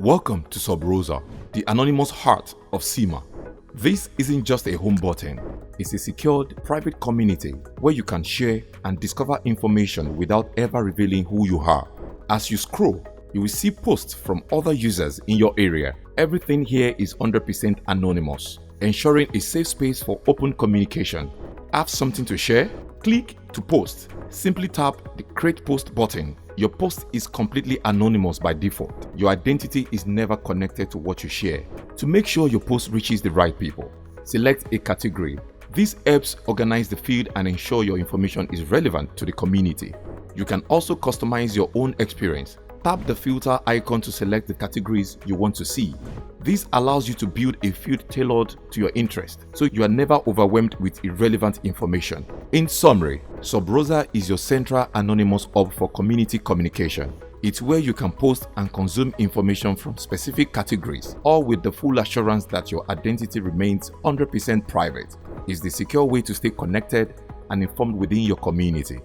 Welcome to Subrosa, the anonymous heart of CIMA. This isn't just a home button, it's a secured private community where you can share and discover information without ever revealing who you are. As you scroll, you will see posts from other users in your area. Everything here is 100% anonymous, ensuring a safe space for open communication. Have something to share? Click to post. Simply tap the Create Post button. Your post is completely anonymous by default. Your identity is never connected to what you share. To make sure your post reaches the right people, select a category. This helps organize the feed and ensure your information is relevant to the community. You can also customize your own experience. Tap the filter icon to select the categories you want to see. This allows you to build a feed tailored to your interest, so you are never overwhelmed with irrelevant information. In summary, Subrosa is your central anonymous hub for community communication. It's where you can post and consume information from specific categories, all with the full assurance that your identity remains 100% private. It's the secure way to stay connected and informed within your community.